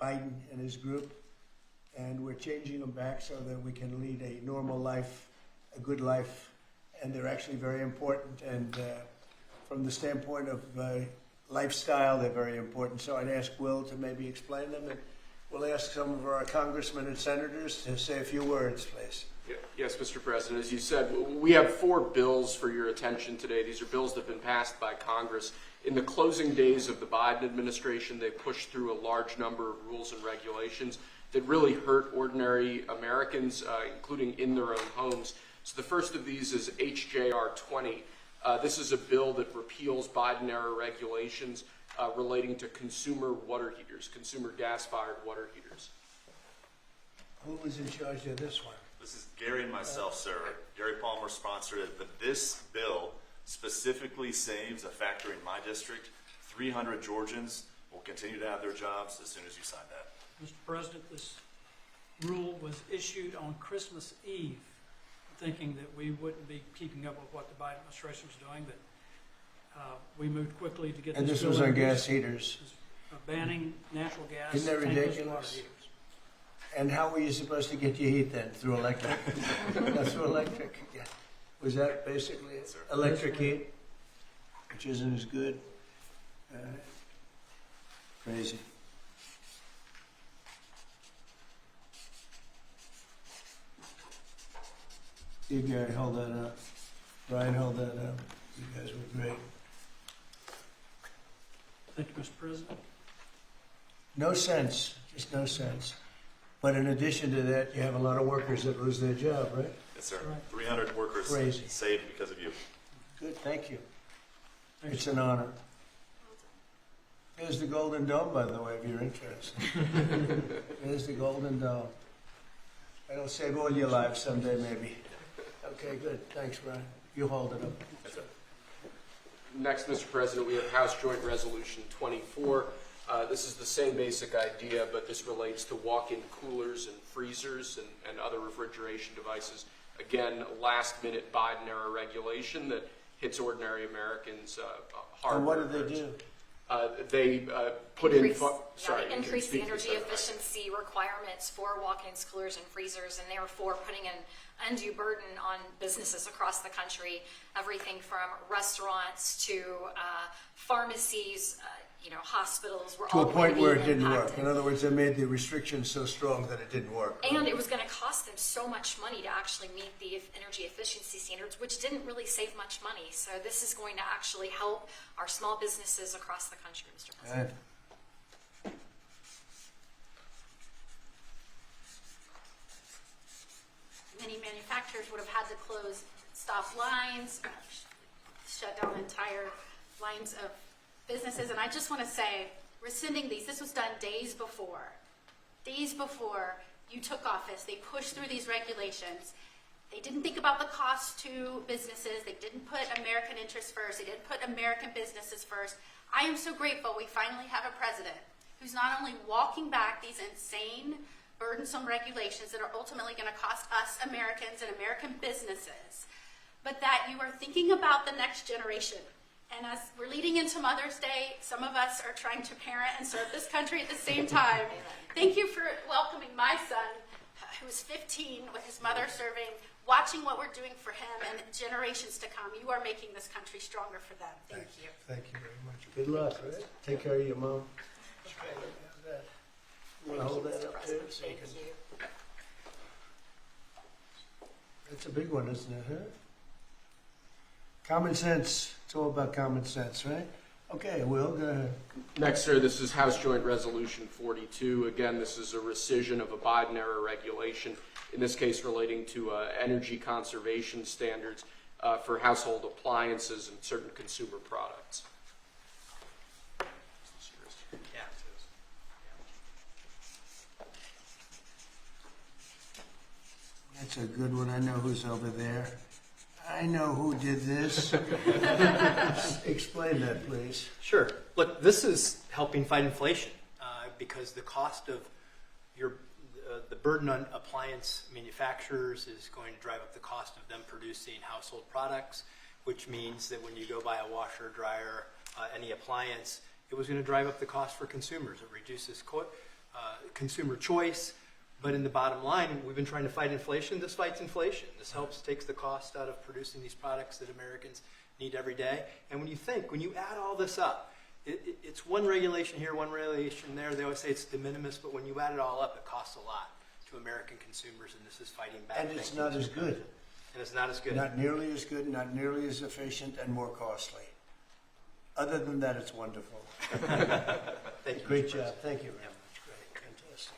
Biden and his group, and we're changing them back so that we can lead a normal life, a good life, and they're actually very important. And from the standpoint of lifestyle, they're very important. So I'd ask Will to maybe explain them, and we'll ask some of our congressmen and senators to say a few words, please. Yes, Mr. President. As you said, we have 4 bills for your attention today. These are bills that have been passed by Congress. In the closing days of the Biden administration, they pushed through a large number of rules and regulations that really hurt ordinary Americans, including in their own homes. So the first of these is HJR 20. This is a bill that repeals Biden-era regulations relating to consumer water heaters, consumer gas-fired water heaters. Who was in charge of this one? This is Gary and myself, sir. Gary Palmer sponsored it, but this bill specifically saves a factory in my district. 300 Georgians will continue to have their jobs as soon as you sign that. Mr. President, this rule was issued on Christmas Eve, thinking that we wouldn't be keeping up with what the Biden administration was doing, but we moved quickly to get And this this was bill on introduced. gas heaters. Banning natural gas. Isn't that tankless ridiculous? water heaters. And how were you supposed to get your heat then? Through electric? That's through electric. Yeah. Was that basically Yes, sir. electric heat, which isn't as good? Crazy. You, Gary, hold that up. Brian, hold that up. You guys were great. Thank you, Mr. President. No sense, just no sense. But in addition to that, you have a lot of workers that lose their job, right? Yes, sir. Right. 300 workers Crazy. saved because of you. Good, thank you. Thanks. It's an honor. There's the Golden Dome, by the way, if you're interested. There's the Golden Dome. It'll save all your lives someday, maybe. Okay, good. Thanks, Brian. You hold it up. Yes, sir. Next, Mr. President, we have House Joint Resolution 24. This is the same basic idea, but this relates to walk-in coolers and freezers and other refrigeration devices. Again, last-minute Biden-era regulation that hits ordinary Americans hard. And what did they do? They put increase, sorry, they increase the energy speak. efficiency requirements for walk-ins, coolers, and freezers, and therefore putting an undue burden on businesses across the country. Everything from restaurants to pharmacies, hospitals were To a all going point to be where it didn't work. impacted. In other words, they made the restrictions so strong that it didn't work. And it was going to cost them so much money to actually meet the energy efficiency standards, which didn't really save much money. So this is going to actually help our small businesses across the country, Mr. President. Good. Many manufacturers would have had to stop lines, shut down entire lines of businesses. And I just want to say, rescinding these, this was done days before you took office. They pushed through these regulations. They didn't think about the cost to businesses. They didn't put American interests first. They didn't put American businesses first. I am so grateful we finally have a president who's not only walking back these insane, burdensome regulations that are ultimately going to cost us Americans and American businesses, but that you are thinking about the next generation. And as we're leading into Mother's Day, some of us are trying to parent and serve this country at the same time. Thank you for welcoming my son, who is 15, with his mother serving, watching what we're doing for him and generations to come. You are making this country stronger for them. Thank you. Thank you very much. Good luck, right? Take care of your mom. You want to hold that up too? So you Thank can- you. That's a big one, isn't it, huh? Common sense. It's all about common sense, right? Okay, Will, go ahead. Next, sir, this is House Joint Resolution 42. Again, this is a rescission of a Biden-era regulation, in this case relating to energy conservation standards for household appliances and certain consumer products. That's a good one. I know who's over there. I know who did this. Explain that, please. Sure. Look, this is helping fight inflation because the cost of the burden on appliance manufacturers is going to drive up the cost of them producing household products, which means that when you go buy a washer, dryer, any appliance, it was going to drive up the cost for consumers. It reduces consumer choice. But in the bottom line, we've been trying to fight inflation. This fights inflation. This takes the cost out of producing these products that Americans need every day. And when you add all this up, it's one regulation here, one regulation there. They always say it's de minimis, but when you add it all up, it costs a lot to American consumers, and this is fighting back. And it's not as good. And it's not as good. Not nearly as good, not nearly as efficient, and more costly. Other than that, it's wonderful. Thank you. Great Mr. job. President. Thank you very much. Great. Fantastic.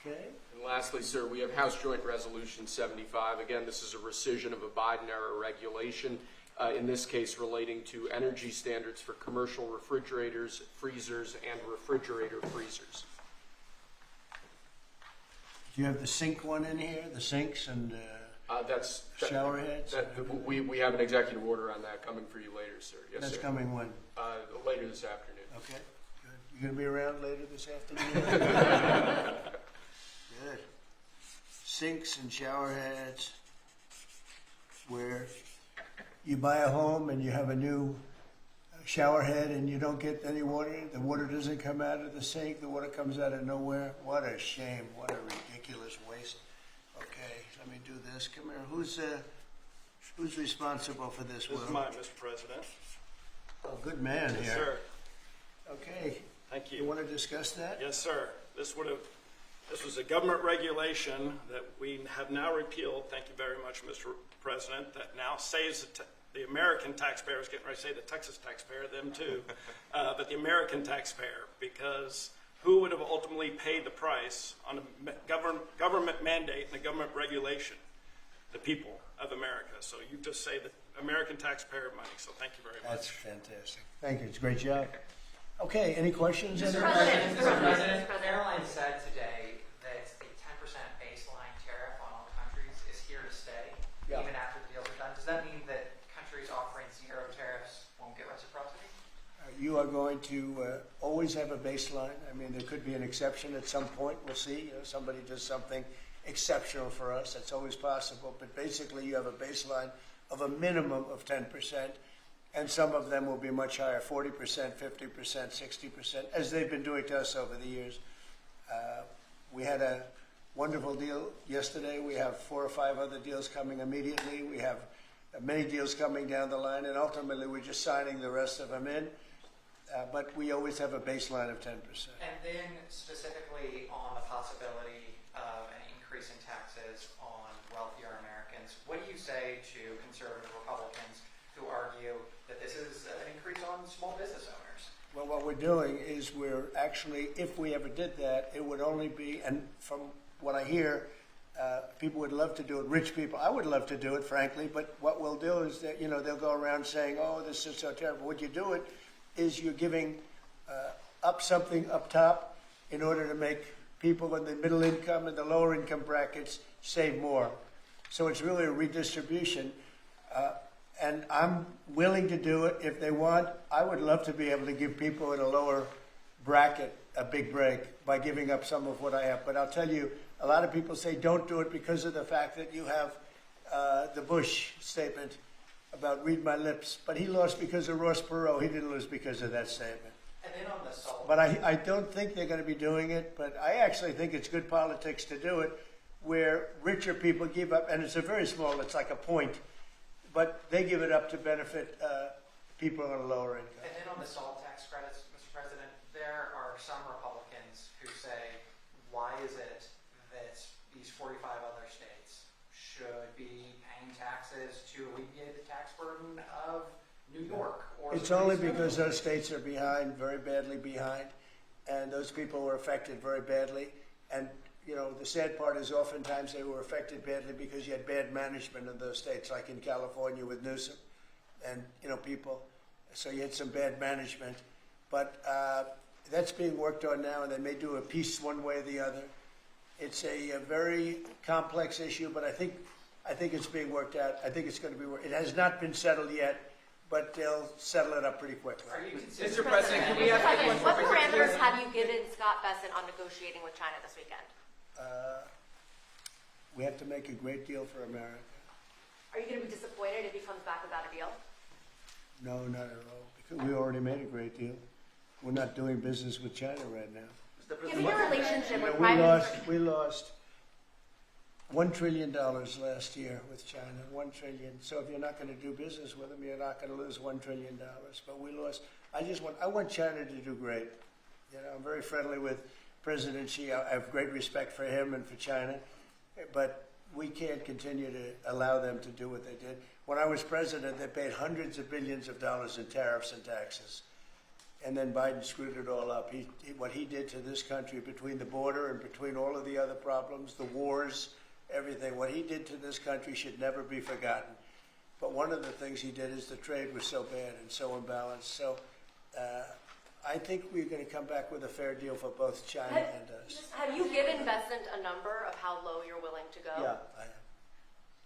Okay. And lastly, sir, we have House Joint Resolution 75. Again, this is a rescission of a Biden-era regulation, in this case relating to energy standards for commercial refrigerators, freezers, and refrigerator freezers. Do you have the sink one in here? The sinks and shower heads? We have an executive order on that coming for you later, sir. Yes, That's sir. coming when? Later this afternoon. Okay, good. You gonna be around later this afternoon? Good. Sinks and shower heads, where you buy a home and you have a new shower head and you don't get any water, the water doesn't come out of the sink, the water comes out of nowhere. What a shame, what a ridiculous waste. Okay, let me do this. Come here, who's responsible for this, Will? This is mine, Mr. President. Oh, good man here. Yes, sir. Okay, Thank you you. want to discuss that? Yes, sir. This was a government regulation that we have now repealed. Thank you very much, Mr. President. That now saves the American taxpayer. I was getting ready to say the Texas taxpayer, them too, but the American taxpayer, because who would have ultimately paid the price on a government mandate and a government regulation? The people of America. So you just say the American taxpayer money. So thank you very That's much. fantastic. Thank you, it's a great job. Okay, any questions? Mr. Anybody? President, Airline said today that the 10% baseline tariff on all countries is here to stay, Yeah. even after the deals are done. Does that mean that countries offering zero tariffs won't get reciprocity? You are going to always have a baseline. I mean, there could be an exception at some point. We'll see. Somebody does something exceptional for us. That's always possible. But basically, you have a baseline of a minimum of 10%, and some of them will be much higher, 40%, 50%, 60%, as they've been doing to us over the years. We had a wonderful deal yesterday. We have 4 or 5 other deals coming immediately. We have many deals coming down the line, and ultimately we're just signing the rest of them in. But we always have a baseline of 10%. And then specifically on the possibility of an increase in taxes on wealthier Americans, what do you say to conservative Republicans who argue that this is an increase on small business owners? Well, what we're doing is we're actually, if we ever did that, it would only be, and from what I hear, people would love to do it, rich people. I would love to do it, frankly, but what we'll do is that, they'll go around saying, oh, this is so terrible. Would you do it? Is you're giving up something up top in order to make people in the middle income and the lower income brackets save more. So it's really a redistribution. And I'm willing to do it if they want. I would love to be able to give people in a lower bracket a big break by giving up some of what I have. But I'll tell you, a lot of people say don't do it because of the fact that you have the Bush statement about read my lips, but he lost because of Ross Perot. He didn't lose because of that statement. And then on the salt. But I don't think they're going to be doing it, but I actually think it's good politics to do it where richer people give up, and it's a very small, it's like a point, but they give it up to benefit people on a lower income. And then on the salt tax credits, Mr. President, there are some Republicans who say, why is it that these 45 other states should be paying taxes to alleviate the tax burden of New York? Or It's only because those states are behind, very badly behind, and those people were affected very badly. And, the sad part is oftentimes they were affected badly because you had bad management in those states, like in California with Newsom and, people. So you had some bad management. But that's being worked on now, and they may do a piece one way or the other. It's a very complex issue, but I think it's being worked out. I think it's going to be worked. It has not been settled yet, but they'll settle it up pretty quickly. Are you Mr. President, can we have What parameters have you given Scott Bessent on negotiating with China this weekend? We have to make a great deal for America. Are you going to be disappointed if he comes back without a deal? No, not at all. Because we already made a great deal. We're not doing business with China right now. Given your relationship with We Prime Minister, we lost $1 trillion last year with China, $1 trillion. So if you're not going to do business with them, you're not going to lose $1 trillion. But we lost. I want China to do great. You know, I'm very friendly with President Xi. I have great respect for him and for China, but we can't continue to allow them to do what they did. When I was president, they paid hundreds of billions of dollars in tariffs and taxes. And then Biden screwed it all up. What he did to this country between the border and between all of the other problems, the wars, everything, what he did to this country should never be forgotten. But one of the things he did is the trade was so bad and so imbalanced. So I think we're going to come back with a fair deal for both China and us. have you given Besant a number of how low you're willing to go? Yeah, I am.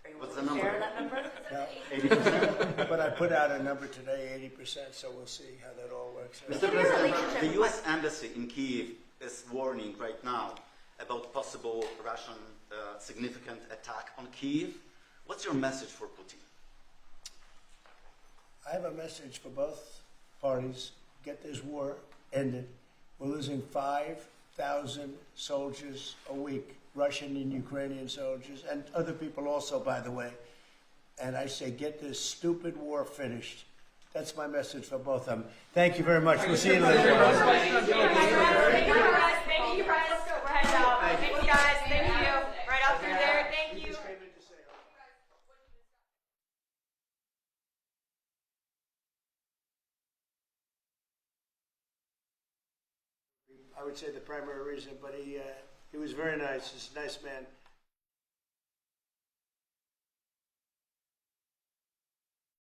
Are you What's willing the to share number? that number? 80%. But I put out a number today, 80%, so we'll see how that all works out. Mr. Given your President, relationship the with U.S. Embassy in Kyiv is warning right now about possible Russian significant attack on Kyiv. What's your message for Putin? I have a message for both parties. Get this war ended. We're losing 5,000 soldiers a week, Russian and Ukrainian soldiers, and other people also, by the way. And I say, get this stupid war finished. That's my message for both of them. Thank you very much. We'll see you later. Thank you, guys. Thank you, guys. We're heading out. Thank you, guys. Thank you. Right out through there. Thank you. I would say the primary reason, but he was very nice. He's a nice man.